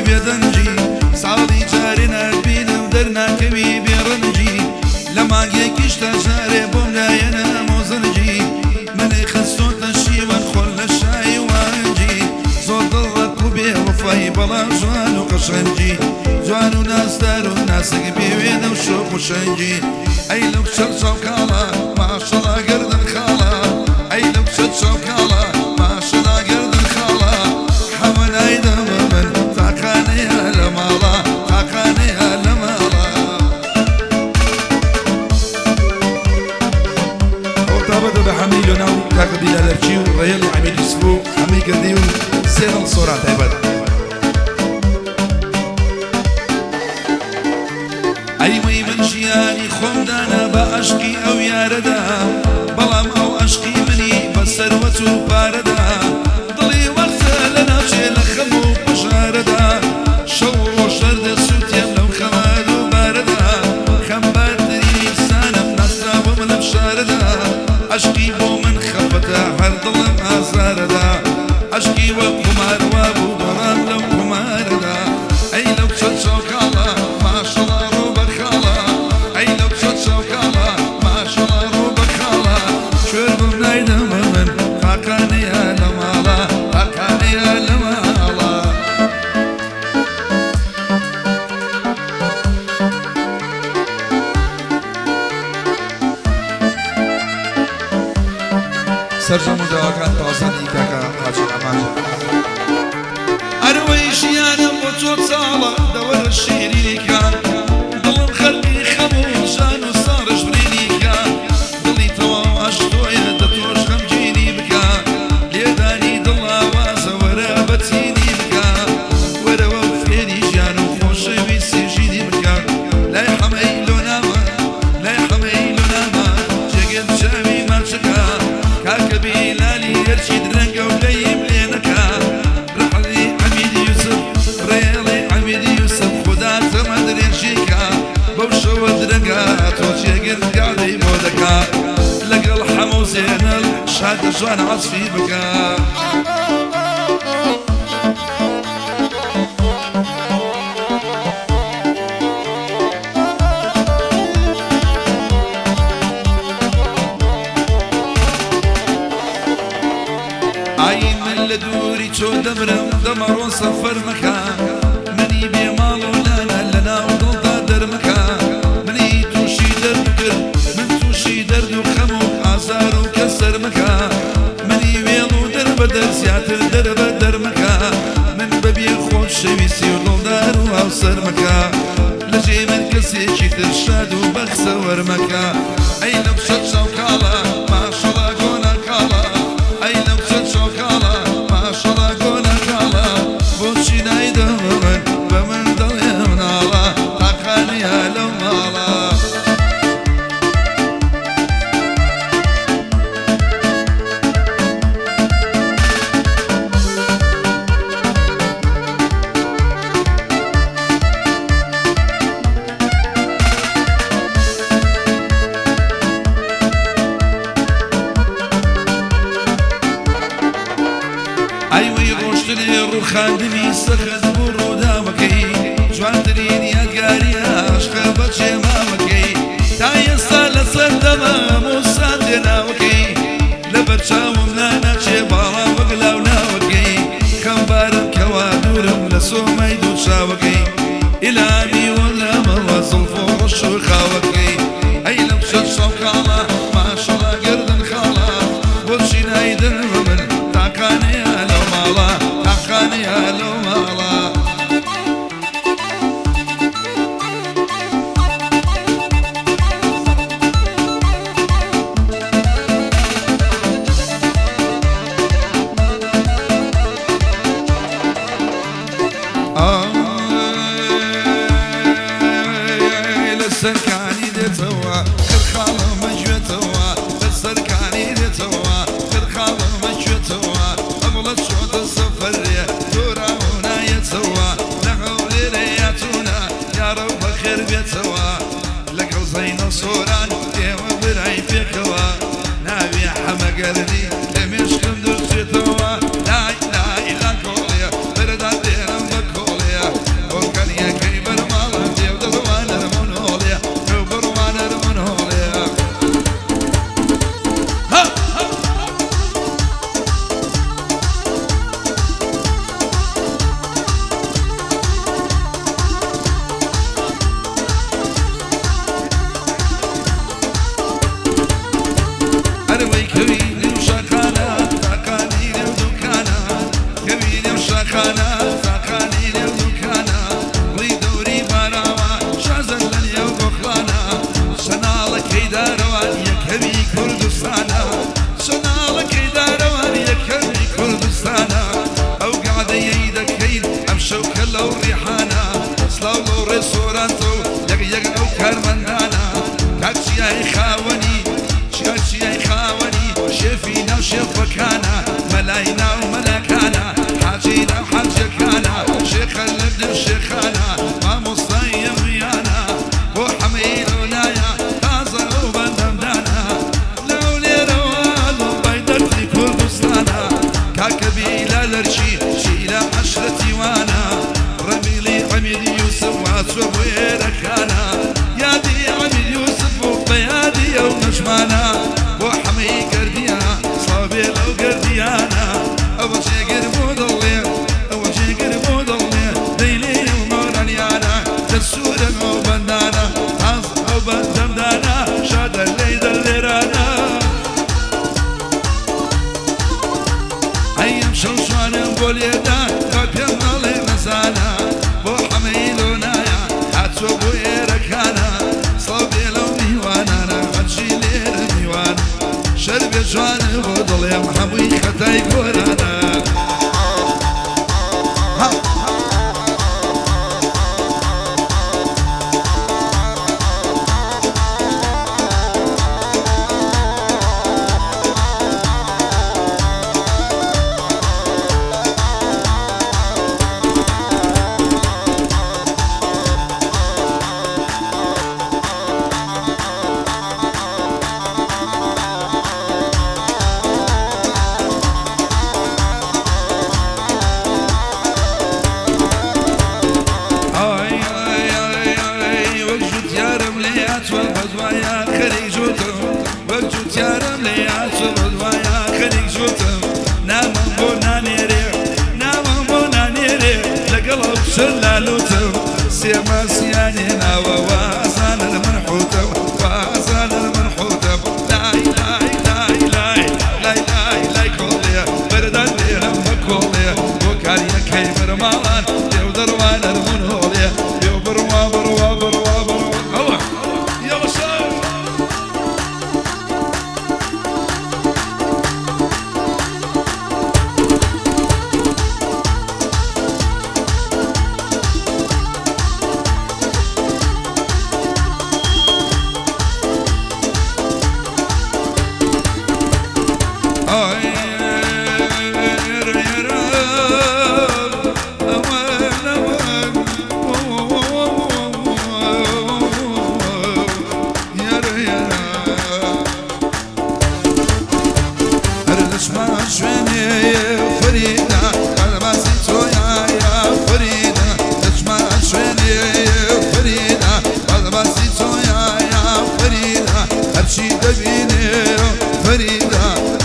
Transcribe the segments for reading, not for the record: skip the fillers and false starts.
بێدەنجی ساڵی جارێ نبینە و دەرناکەوی بێڕەنجی لە مانگێکیش تا ژارێ بۆم لایەنە مۆزنجی منەی خستۆتە شیوەن خۆل لە شای وانجی زۆر دڵڕەت و بێوەفایی بەڵام جوان و قەشەنجی جوان و نازدار و ناسک بێوێنە و شۆخ و شەنجی ئەی لەو شەر چاوکاڵە ماشەڵا گەردن خاڵە ئەی لەو شەر چاوکاڵە ماشەڵا گەردن خاڵە حەمەلای دەمە من تاقانەیە لە ماڵە تاقانەیە لە ماڵە ئەوتابەدە بە حەمەی لۆناو کاکە بیلالەرچی و ڕێڵی عەمیل یوسف و حەمەی گەردی و سێڵ سۆران تایبەت ئەیوەی من ژیانی خۆمدانە بە عەشقی ئەو یارەدا بەڵام ئەو عەشقی منی بە سەروەت و پارەدا دڵی وەختە لە ناوچێ لە خەم و بژارەدا شەو و ڕۆژەر دەسووتێم لەو خەمار و بارەدا خەمبارترین ئینسانم ناسراوەم لەم شارەدا عەشقی بۆ من خەفەتە هەر دڵم ئازارەدا عەشقی وەک قومار وا بوو دۆڕام لەو قومارەدا ئەی لەو چەند چاوکاڵە ماشەڵا سەرجەم و داواکان تازەنی کاکە حاجی ئەمانە ئەرەوەی ژیانم بۆ تۆ چاڵە دەوەرە شیرینی کان دڵم خەرقی خەم و ژان و ساڕش برینی کان دڵی تەواو عەشق تۆیە دەتۆش غەمگینی بکە لێدانی دڵ ئاوازە وەرە بەتینی بکە وەرەوە فێری ژیان و خۆشەویستی ژینی بکە لای حەمەی لۆنامە لای حەمەی لۆنامە جێگەم چاوی ماچەکە کاکە بیلالی هەرچی درەنگە و لەیم لێ نەکا ڕەحەلی عەمیل یوسف ڕێڵی عەمیل یوسف خوددا تەمە درێژیکە بەو شەوە درەنگە تۆ جێگر گاڵی بۆ دەکا لەگەڵ هەموو زێنەڵ شادە جوان عەسفی بکە لە دووری چۆ دەبرم دەمەڕۆ سەفەر مەکە منی بێماڵ و لانە لە ناو دڵدا دەرمەکە منی تووشی دەرد کرد من تووشی دەرد و خەم و ئازار و کەسەر مەکە منی وێڵ و دەربەدەر زیاتر دەربە دەرمەکە من بەبێ خۆشەویستی و دڵدار و هاوسەر مەکە لە جێ من کەسێکی تر شاد و بەخسە وەرمەکە ئەی لەو شەر چاوکاڵە ماشەڵا گۆنە کاڵە ئەی لەو شەر چاوکاڵە ماشەڵا گۆنە کاڵە بۆچی نایدەمە من بە من دڵێ مناڵە تاقانیە لەو ماڵە ڕووخاندنی سەخت بوو ڕووداوەکەی جوانترین یادگاریە عەشقە بەچێ ماوەکەی تا ئێستا لەسەر دەمام و سات لێناوەکەی لەبەر چاوم ناناچێ باڵا وەک لاوناوەکەی خەمبارم کەوا دوورم لە سۆمای دوو چاوەکەی ئیلامی وەڵامەوە زڵف و ڕەش و خاوەکەی ئەی لەو شەر شەوکاڵە ماشەڵا گەردن خاڵە بۆچی نایدەمە من تاقانەیە لەو ماڵە تاقانەیە لەو ماڵە لەسەرکانی دێتەوە خرخاڵە مەگوێتەوە لەسەرکانی دێتەوە خرخاڵە مەگوێتەوە ئەوڵە چۆتە سەفەرێ دۆراو نایەتەوە لە هەولێرە یاتوونە یارە و بەخێر بێتەوە لەگەڵ زەینە سۆران ئێوە برای پێکەوە ناوی حەمەگەردی لە مێشکم دەچێتەوە لای لای لا کۆڵێ بەرەدا دێرم بە کۆڵێ شفكانا ملاينا وملكانا حاجينا وحاجكانا شيخ اللبن وشيخانا ما مصيم ويانا وحميل ولايا غازة وبندمدانا لولي رواد وبيدرتي كل بستانا كاكبيلة لرشي شيلة عشرتي وانا رميلي عميد يوسف واسوب ويركانا يادي عميد يوسف وبيادي ونجمانا وحمي قرديا صابيل وقرديانا أول شي قربو ضلي أول شي قربو ضلي ديلي ومورانيانا تسودا وبندانا عز وبندمدانا شاد اللي دلرانا أيام شوشوانا بوليدا قبيم ضلي نزانا وحمي لونايا حاتسوب ويركانا صابيل وميوانا غنشي لير ميوان شرب جوان وضل يا محمي خطاي قرانا والبدوايا خليك جوتم وقجوت يا رمليات والبدوايا خليك جوتم نام بوناني ريح نام بوناني ريح لقلب شلالوتم سيما سيانينا ووازان المنحوتم وازان المنحوتم لاي لاي لاي لاي لاي لاي لاي كوليا بردان ليهم بكوليا وكاليا كيف رمالان يو دروان المنهوليا يو بروا بروا بروا بروا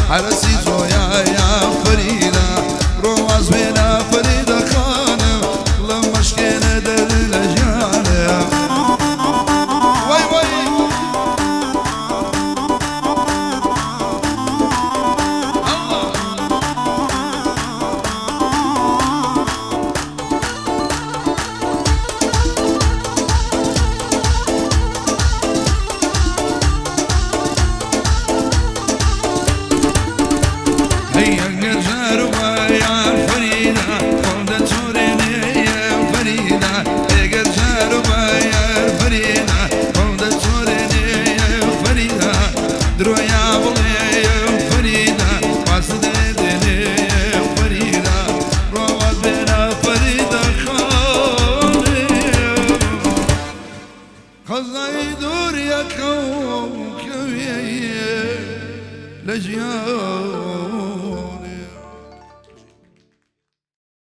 حرسي زويا يا فريدة رواز بينا فريدة خانم لما شكينا دل الأجيال وي وي هيا الجرجار ويا فريدة قمدة سوريني يا فريدة هيا الجرجار ويا فريدة قمدة سوريني يا فريدة درو يا بلي يا فريدة واسديني يا فريدة رواد بنا فريدة خاني خزاي دور يا كوكب لجيان